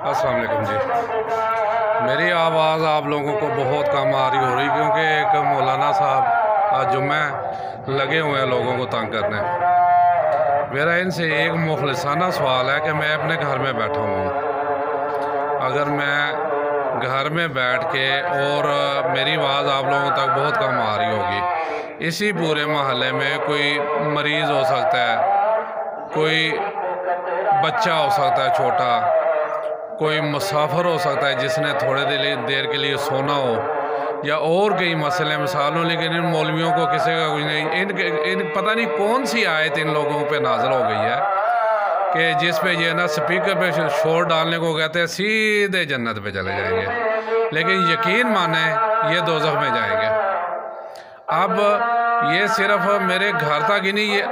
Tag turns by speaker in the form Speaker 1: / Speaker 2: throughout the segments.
Speaker 1: अस्सलाम वालेकुम जी। मेरी आवाज़ आप लोगों को बहुत कम आ रही हो रही क्योंकि एक मौलाना साहब आज जुम्मे लगे हुए हैं लोगों को तंग करने। मेरा इनसे एक मुखलिसाना सवाल है कि मैं अपने घर में बैठा हूँ, अगर मैं घर में बैठ के और मेरी आवाज़ आप लोगों तक बहुत कम आ रही होगी, इसी पूरे मोहल्ले में कोई मरीज़ हो सकता है, कोई बच्चा हो सकता है छोटा, कोई मुसाफिर हो सकता है जिसने थोड़े देर के लिए सोना हो, या और कई मसले मिसाल हो, लेकिन इन मौलवियों को किसी का कुछ नहीं। इन पता नहीं कौन सी आयत इन लोगों पे नाज़िल हो गई है कि जिस पे ये ना स्पीकर पे शोर डालने को कहते हैं सीधे जन्नत पे चले जाएंगे, लेकिन यकीन माने ये दोज़ख में जाएंगे। अब ये सिर्फ मेरे घर तक ही नहीं, ये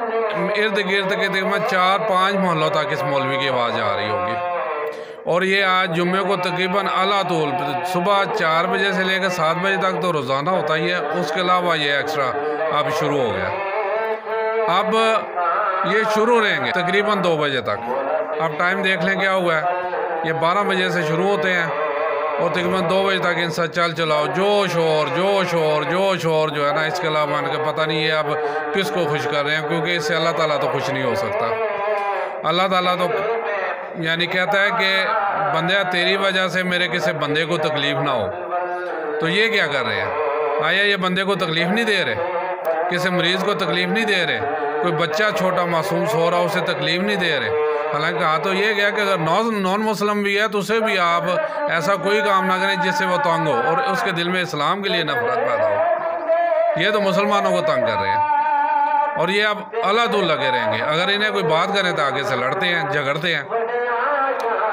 Speaker 1: इर्द गिर्द के तकरीबन 4-5 मोहल्लों तक इस मौलवी की आवाज़ आ रही होगी। और ये आज जुम्मे को तकरीबन अला तूल सुबह 4 बजे से लेकर 7 बजे तक तो रोज़ाना होता ही है, उसके अलावा ये एक्स्ट्रा अब शुरू हो गया। अब ये शुरू रहेंगे तकरीबन 2 बजे तक। अब टाइम देख लें क्या हुआ है, ये 12 बजे से शुरू होते हैं और तकरीबन 2 बजे तक इनसे चलाओ जोश और जो है ना। इसके अलावा इनका पता नहीं है अब किसको खुश कर रहे हैं, क्योंकि इससे अल्लाह ताला तो खुश नहीं हो सकता। अल्लाह ताला तो यानी कहता है कि बंदे तेरी वजह से मेरे किसी बंदे को तकलीफ़ ना हो, तो ये क्या कर रहे हैं? आया ये बंदे को तकलीफ़ नहीं दे रहे, किसी मरीज़ को तकलीफ़ नहीं दे रहे, कोई बच्चा छोटा मासूम सो रहा उसे तकलीफ़ नहीं दे रहे। हालांकि कहा तो ये गया कि अगर नॉन मुस्लिम भी है तो उसे भी आप ऐसा कोई काम ना करें जिससे वो तंग हो और उसके दिल में इस्लाम के लिए नफरत पैदा हो। ये तो मुसलमानों को तंग कर रहे हैं और ये अब अलादुल लगे रहेंगे। अगर इन्हें कोई बात करें तो आगे से लड़ते हैं, झगड़ते हैं।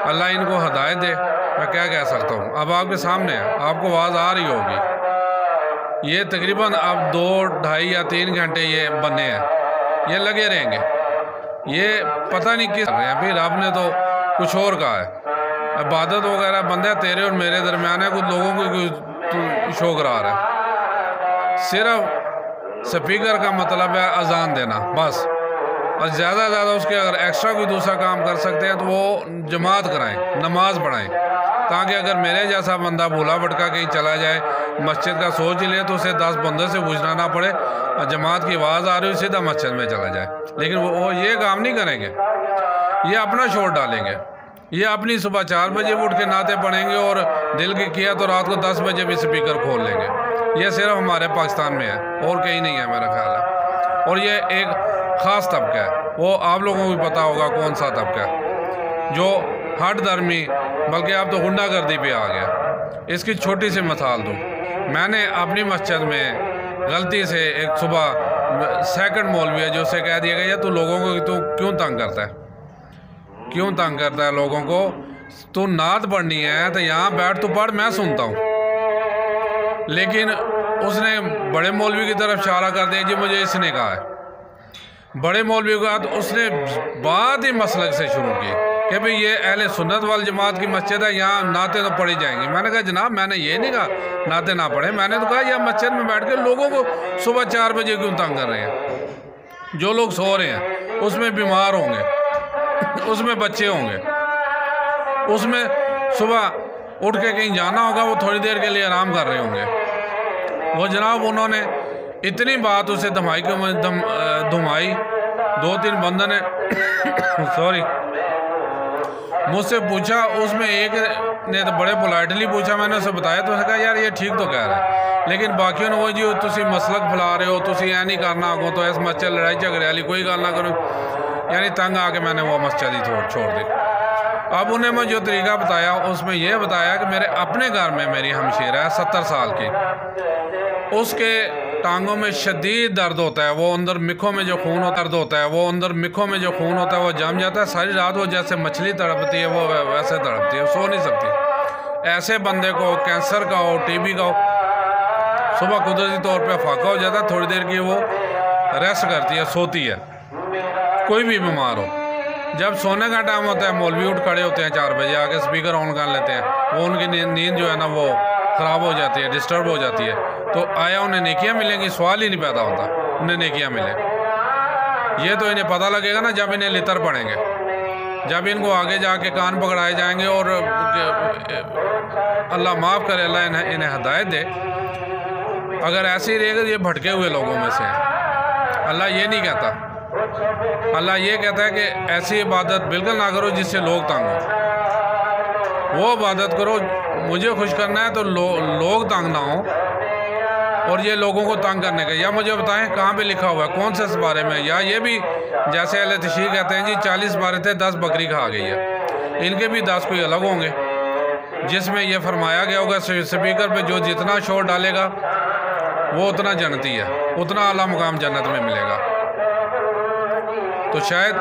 Speaker 1: अल्लाह इनको हदायत दे, मैं क्या कह सकता हूँ। अब आपके सामने है, आपको आवाज़ आ रही होगी। ये तकरीबन अब 2, 2.5 या 3 घंटे ये बने हैं, ये लगे रहेंगे। ये पता नहीं किस रहे हैं, फिर आपने तो कुछ और कहा है। इबादत वगैरह बंदा तेरे और मेरे दरमियान है, कुछ लोगों को शो करा रहा है। सिर्फ स्पीकर का मतलब है अजान देना बस, और ज़्यादा से ज़्यादा उसके अगर एक्स्ट्रा कोई दूसरा काम कर सकते हैं तो वो जमात कराएं, नमाज पढ़ाएं, ताकि अगर मेरे जैसा बंदा भूला भटका कहीं चला जाए, मस्जिद का सोच ही ले तो उसे 10 बंदों से पूछना ना पड़े, और जमात की आवाज़ आ रही है सीधा मस्जिद में चला जाए। लेकिन वो ये काम नहीं करेंगे, ये अपना शोर डालेंगे। ये अपनी सुबह 4 बजे उठ के नाते पढ़ेंगे और दिल की किया तो रात को 10 बजे भी स्पीकर खोल लेंगे। ये सिर्फ हमारे पाकिस्तान में है और कहीं नहीं है मेरा ख्याल है। और ये एक ख़ास तबका है, वो आप लोगों को भी पता होगा कौन सा तबका है, जो हट धर्मी बल्कि अब तो गुंडागर्दी पे आ गया। इसकी छोटी सी मिसाल दूँ, मैंने अपनी मस्जिद में गलती से एक सुबह सेकंड मौलवी है जो उसे कह दिया गया तू लोगों को तू क्यों तंग करता है, क्यों तंग करता है लोगों को, तू नात पढ़नी है तो यहाँ बैठ, तू पढ़, मैं सुनता हूँ। लेकिन उसने बड़े मौलवी की तरफ इशारा कर दिया जी मुझे इसने कहा है। बड़े मौलवी का तो उसने बात ही मसलक से शुरू की कि भाई ये अहले सुन्नत वाल जमात की मस्जिद है, यहाँ नाते तो पढ़ी जाएंगी। मैंने कहा जनाब मैंने ये नहीं कहा नाते ना पढ़े, मैंने तो कहा यह मस्जिद में बैठ के लोगों को सुबह 4 बजे क्यों तंग कर रहे हैं। जो लोग सो रहे हैं उसमें बीमार होंगे, उसमें बच्चे होंगे, उसमें सुबह उठ के कहीं जाना होगा, वो थोड़ी देर के लिए आराम कर रहे होंगे। वो जनाब उन्होंने इतनी बात उसे धमाई 2-3 बंदे ने सॉरी मुझसे पूछा, उसमें एक ने तो बड़े पोलाइटली पूछा, मैंने उसे बताया तो उसने कहा यार ये ठीक तो कह रहा है, लेकिन बाकियों ने वो जी तुसी मसलक फैला रहे हो, तुसी ऐ नहीं करना आगो तो इस मस्जिद लड़ाई झगड़े वाली कोई गल ना करो, यानी तंग आके मैंने वो मस्जिद ही छोड़ दी। अब उन्हें मैं जो तरीका बताया उसमें यह बताया कि मेरे अपने घर में मेरी हमशीरा है 70 साल की, उसके टांगों में शदीद दर्द होता है, वो अंदर मिखों में जो खून दर्द होता है, वो अंदर मिखों में जो खून होता है वो जम जाता है। सारी रात वो जैसे मछली तड़पती है वो वैसे तड़पती है, सो नहीं सकती। ऐसे बंदे को कैंसर का हो, टीबी का हो, सुबह कुदरती तौर पे फाका हो जाता है, थोड़ी देर की वो रेस्ट करती है, सोती है। कोई भी बीमार हो, जब सोने का टाइम होता है मौलवी उठ खड़े होते हैं 4 बजे, आके स्पीकर ऑन कर लेते हैं, वो उनकी नींद जो है ना वो ख़राब हो जाती है, डिस्टर्ब हो जाती है। तो आया उन्हें नेकियां मिलेंगी, सवाल ही नहीं पैदा होता उन्हें नेकियां मिले। ये तो इन्हें पता लगेगा ना जब इन्हें लितर पड़ेंगे। जब इनको आगे जाके कान पकड़ाए जाएंगे और अल्लाह माफ़ करे, अल्लाह इन्हें हदायत दे, अगर ऐसे ही रहेगा ये भटके हुए लोगों में से हैं। अल्लाह ये नहीं कहता, अल्लाह ये कहता है कि ऐसी इबादत बिल्कुल ना करो जिससे लोग तंग हो। वो इबादत करो, मुझे खुश करना है तो लोग तंग ना हो, और ये लोगों को तंग करने का। या मुझे बताएं कहाँ पे लिखा हुआ है, कौन से बारे में? या ये भी जैसे अहले तशरीह कहते हैं जी 40 बारे थे 10 बकरी खा गई है, इनके भी 10 कोई अलग होंगे जिसमें यह फरमाया गया होगा स्पीकर पे जो जितना शोर डालेगा वो उतना जन्नती है, उतना आला मुकाम जन्नत में मिलेगा। तो शायद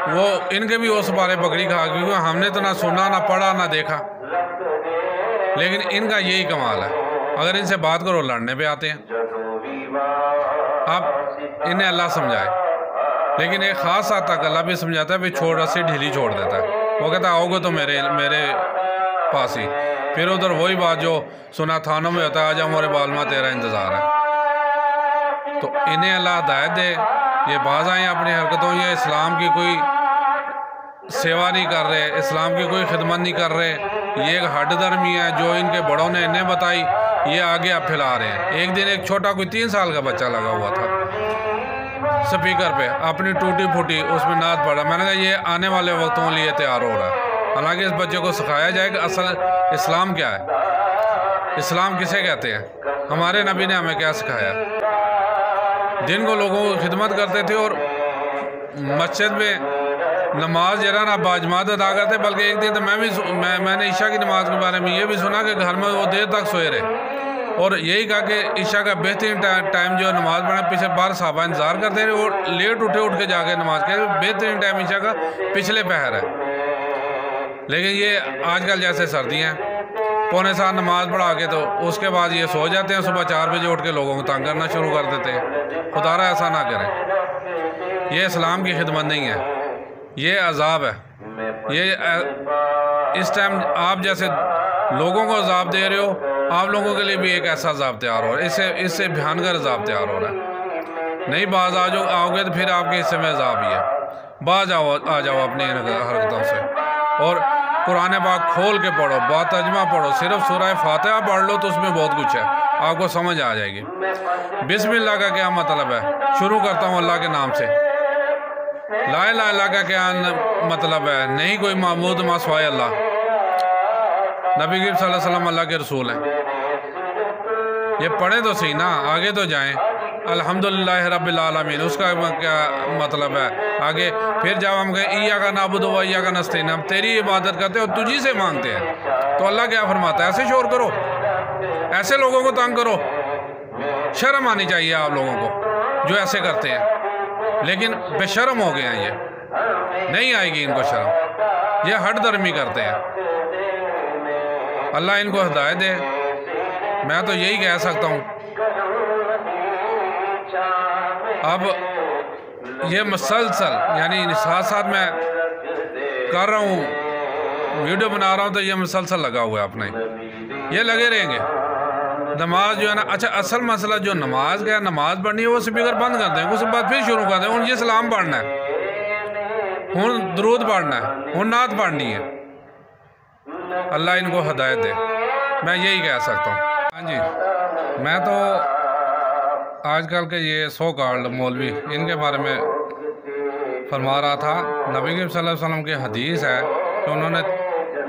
Speaker 1: वो इनके भी उस बारे बकरी खा गई, क्योंकि हमने तो ना सुना ना पढ़ा ना देखा, लेकिन इनका यही कमाल है, अगर इनसे बात करो लड़ने पे आते हैं। अब इन्हें अल्लाह समझाए, लेकिन एक ख़ास हद तक अल्लाह भी समझाता है, फिर छोड़ रस्सी ढीली छोड़ देता है। वो कहता है आओगे तो मेरे पास ही। फिर उधर वही बात जो सुना थानों में होता है, आज हमारे बालमा तेरा इंतज़ार है। तो इन्हें अल्लाह हिदायत दे, ये बाज आए अपनी हरकतों, ये इस्लाम की कोई सेवा नहीं कर रहे, इस्लाम की कोई खिदमत नहीं कर रहे, ये एक हड धर्मी है जो इनके बड़ों ने इन्हें बताई, ये आगे आप फैला रहे हैं। एक दिन एक छोटा कोई 3 साल का बच्चा लगा हुआ था स्पीकर पे, अपनी टूटी फूटी उसमें नात पड़ा। मैंने कहा ये आने वाले वक्तों के लिए तैयार हो रहा है। हालांकि इस बच्चे को सिखाया जाए कि असल इस्लाम क्या है, इस्लाम किसे कहते हैं, हमारे नबी ने हमें क्या सिखाया। दिन को लोगों की खिदमत करते थे और मस्जिद में नमाज जरा ना बाजमात अदा करते। बल्कि एक दिन तो मैंने ईशा की नमाज के बारे में ये भी सुना कि घर में वो देर तक सोए रहे, और यही कहा कि ईशा का बेहतरीन टाइम जो नमाज पढ़ा, पीछे 12 साहबा इंतज़ार करते रहे और लेट उठ के जाके नमाज के, बेहतरीन टाइम ईशा का पिछले पहर है। लेकिन ये आजकल जैसे सर्दियाँ, 6:45 नमाज पढ़ा के तो उसके बाद ये सो जाते हैं, सुबह 4 बजे उठ के लोगों को तंग करना शुरू कर देते हैं। खुदारा ऐसा ना करें, ये इस्लाम की खिदमत नहीं है, ये अजाब है। ये इस टाइम आप जैसे लोगों को अजाब दे रहे हो, आप लोगों के लिए भी एक ऐसा अजाब तैयार हो रहा है, इससे भयानक अजाब तैयार हो रहा है। नहीं बाज आओगे तो फिर आपके हिस्से में अजाब ही है। बाज आ जाओ अपनी हरकतों से, और कुरान पाक खोल के पढ़ो, बातर्जमा पढ़ो, सिर्फ सूरह फातिहा पढ़ लो तो उसमें बहुत कुछ है, आपको समझ आ जाएगी। बिस्मिल्लाह का क्या मतलब है, शुरू करता हूँ अल्लाह के नाम से। ला इलाहा इल्लल्लाह का क्या मतलब है, नहीं कोई माबूद मा सिवाय अल्लाह, नबी सल्लल्लाहु अलैहि वसल्लम अल्लाह के रसूल हैं। ये पढ़े तो सही ना, आगे तो जाएं। अल्हम्दुलिल्लाह रब्बिल आलमीन, उसका क्या मतलब है आगे। फिर जब हम कहें इय्या का नाबुदु व इय्या का नस्तईन, हम तेरी इबादत करते हैं और तुझी से मांगते हैं, तो अल्लाह क्या फरमाता है, ऐसे शोर करो, ऐसे लोगों को तंग करो। शर्म आनी चाहिए आप लोगों को जो ऐसे करते हैं, लेकिन बेशर्म हो गए हैं, ये नहीं आएगी इनको शर्म, ये हट धर्मी करते हैं। अल्लाह इनको हिदायत दे। मैं तो यही कह सकता हूँ। अब ये मुसलसल यानी साथ साथ मैं कर रहा हूँ, वीडियो बना रहा हूँ, तो ये मुसलसल लगा हुआ है अपने, ये लगे रहेंगे। नमाज जो है ना, अच्छा असल मसला जो नमाज का है, नमाज पढ़नी है वो स्पीकर बंद कर दें, उसके बाद फिर शुरू कर दें। उन ये सलाम पढ़ना है, हूँ दरूद पढ़ना है, हूँ नात पढ़नी है। अल्लाह इनको हिदायत दे, मैं यही कह सकता हूँ। हाँ जी, मैं तो आजकल के ये सो कॉल्ड मौलवी, इनके बारे में फरमा रहा था। नबी सल्लल्लाहु अलैहि वसल्लम की हदीस है कि उन्होंने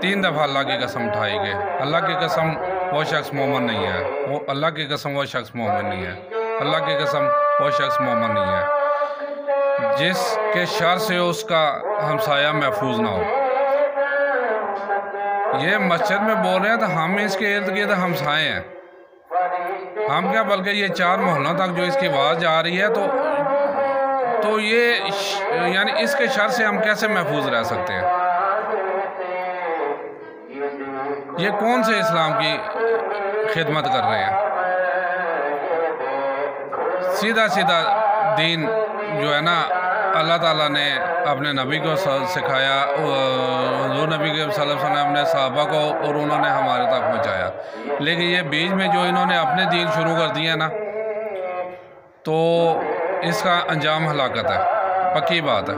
Speaker 1: 3 दफ़ा अल्लाह की कसम उठाई कि अल्लाह की कसम वो शख्स मोमिन नहीं है, वो अल्लाह की कसम वो शख्स मोमिन नहीं है, अल्लाह की कसम वो शख्स मोमिन नहीं है जिसके शर से उसका हमसाया महफूज ना हो। ये मस्जिद में बोल रहे हैं तो हम इसके इर्द गिर्द हमसाए हैं, हम क्या बल्कि ये 4 मोहल्लों तक जो इसकी आवाज़ जा रही है, तो ये यानी इसके शर से हम कैसे महफूज रह सकते हैं। ये कौन से इस्लाम की खिदमत कर रहे हैं। सीधा सीधा दीन जो है ना अल्लाह ताला ने अपने नबी को सिखाया, हुज़ूर नबी के सल्लल्लाहु अलैहि वसल्लम ने अपने सहाबा को, और उन्होंने हमारे तक पहुँचाया। लेकिन ये बीच में जो इन्होंने अपने दीन शुरू कर दिया ना, तो इसका अंजाम हलाकत है, पक्की बात है।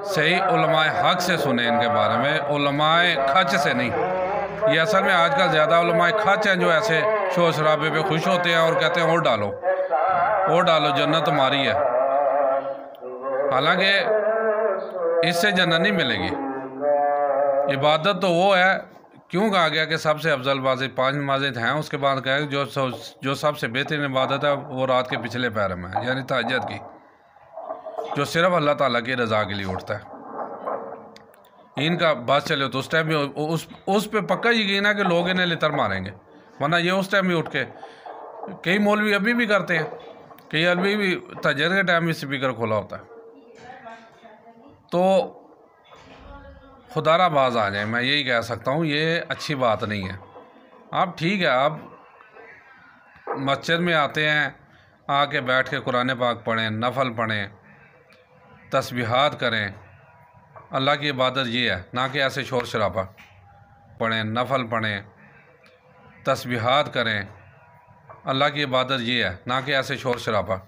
Speaker 1: सही उलमाए हक से सुने इनके बारे में, उलमाए खच से नहीं। ये असल में आजकल ज़्यादा उलमाए खच हैं जो ऐसे शोर शराबे पे खुश होते हैं और कहते हैं और डालो जन्नत तुम्हारी है। हालांकि इससे जन्नत नहीं मिलेगी। इबादत तो वो है, क्यों कहा गया कि सबसे अफजल वाजिब 5 नमाज़ें हैं, उसके बाद कहा जो सबसे बेहतरीन इबादत है वो रात के पिछले पैर में है, यानी तहज्जुद की, जो सिर्फ अल्लाह ताला की रज़ा के लिए उठता है। इनका बस चले तो उस टाइम भी उस पे पक्का यकीन है कि लोग इन्हें लितर मारेंगे, वरना ये उस टाइम भी उठ के, कई मौलवी अभी भी करते हैं, कई अभी भी तहज्जुद के टाइम भी स्पीकर खोला होता है। तो खुदारा बाज आ जाए, मैं यही कह सकता हूँ, ये अच्छी बात नहीं है। आप ठीक है, आप मस्जिद में आते हैं, आके बैठ के कुरान पाक पढ़ें, नफल पढ़ें, तस्बीहात करें, अल्लाह की इबादत ये है, ना कि ऐसे शोर शराबा पढ़ें, नफल पढ़ें, तस्बीहात करें, अल्लाह की इबादत ये है, ना कि ऐसे शोर शराबा।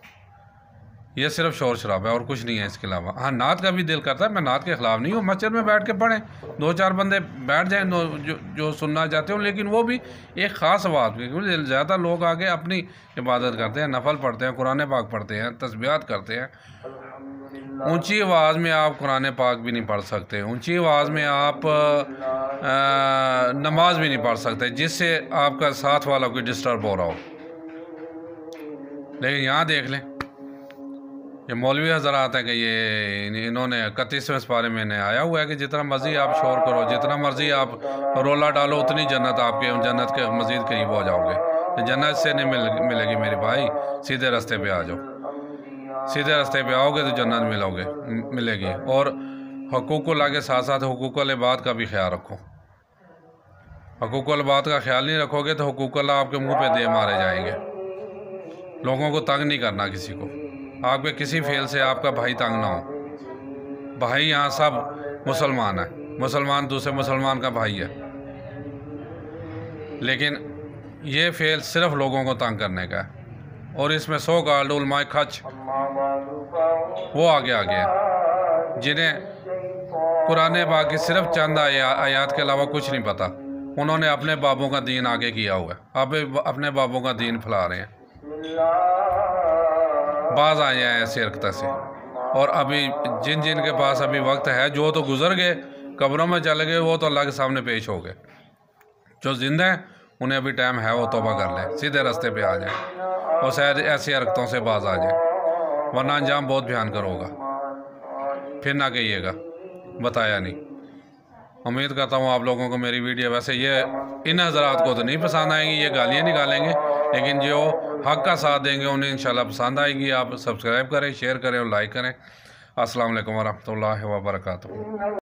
Speaker 1: ये सिर्फ शोर शराबा है और कुछ नहीं है इसके अलावा। हाँ, नात का भी दिल करता है, मैं नात के ख़िलाफ़ नहीं हूँ, मस्जिद में बैठ के पढ़ें, 2-4 बंदे बैठ जाएँ जो सुनना चाहते हो, लेकिन वो भी एक ख़ास बात, क्योंकि ज़्यादा लोग आगे अपनी इबादत करते हैं, नफल पढ़ते हैं, कुरान पाक पढ़ते हैं, तस्बीहात करते हैं। ऊंची आवाज़ में आप कुरान पाक भी नहीं पढ़ सकते, ऊंची आवाज़ में आप नमाज भी नहीं पढ़ सकते, जिससे आपका साथ वाला कोई डिस्टर्ब हो रहा हो। लेकिन यहाँ देख लें, ये मौलवी हज़रात हैं कि ये इन्होंने 31वें पारे में इन्हें आया हुआ है कि जितना मर्ज़ी आप शोर करो, जितना मर्ज़ी आप रोला डालो, उतनी जन्नत आपके जन्नत के मज़ीद करीब हो जाओगे। तो जन्नत से नहीं मिलेगी मेरे भाई, सीधे रास्ते पे आ जाओ, सीधे रास्ते पे आओगे तो जन्नत मिलेगी। और हुकूकुल के साथ साथ हुकूकुल इबाद का भी ख्याल रखो। हुकूकुल इबाद का ख्याल नहीं रखोगे तो हुकूकुल आपके मुँह पर दे मारे जाएंगे। लोगों को तंग नहीं करना, किसी को, आपके किसी फेल से आपका भाई तंग ना हो। भाई यहाँ सब मुसलमान है, मुसलमान दूसरे मुसलमान का भाई है, लेकिन ये फेल सिर्फ लोगों को तंग करने का है। और इसमें 100 कॉल्ड उलमाए खच वो आगे हैं, जिन्हें कुरान पाक की सिर्फ चंद आयात के अलावा कुछ नहीं पता। उन्होंने अपने बाबों का दीन आगे किया हुआ है, अब अपने बाबों का दीन फैला रहे हैं। बाज आ जाए ऐसी हरकत से। और अभी जिन के पास अभी वक्त है, जो तो गुजर गए, कब्रों में चले गए, वो तो अल्लाह के सामने पेश हो गए। जो जिंदा हैं उन्हें अभी टाइम है, वो तौबा कर लें, सीधे रास्ते पे आ जाए और शायद ऐसी हरकतों से बाज आ जाए, वरना अंजाम बहुत भयानक होगा। फिर ना कहिएगा बताया नहीं। उम्मीद करता हूँ आप लोगों को मेरी वीडियो, वैसे ये इन हज़रात को तो नहीं पसंद आएंगी, ये गालियाँ निकालेंगे, लेकिन जो हक़ का साथ देंगे उन्हें इंशाल्लाह पसंद आएगी। आप सब्सक्राइब करें, शेयर करें और लाइक करें। अस्सलाम वालेकुम वरहमतुल्लाहि व बरकातुहू।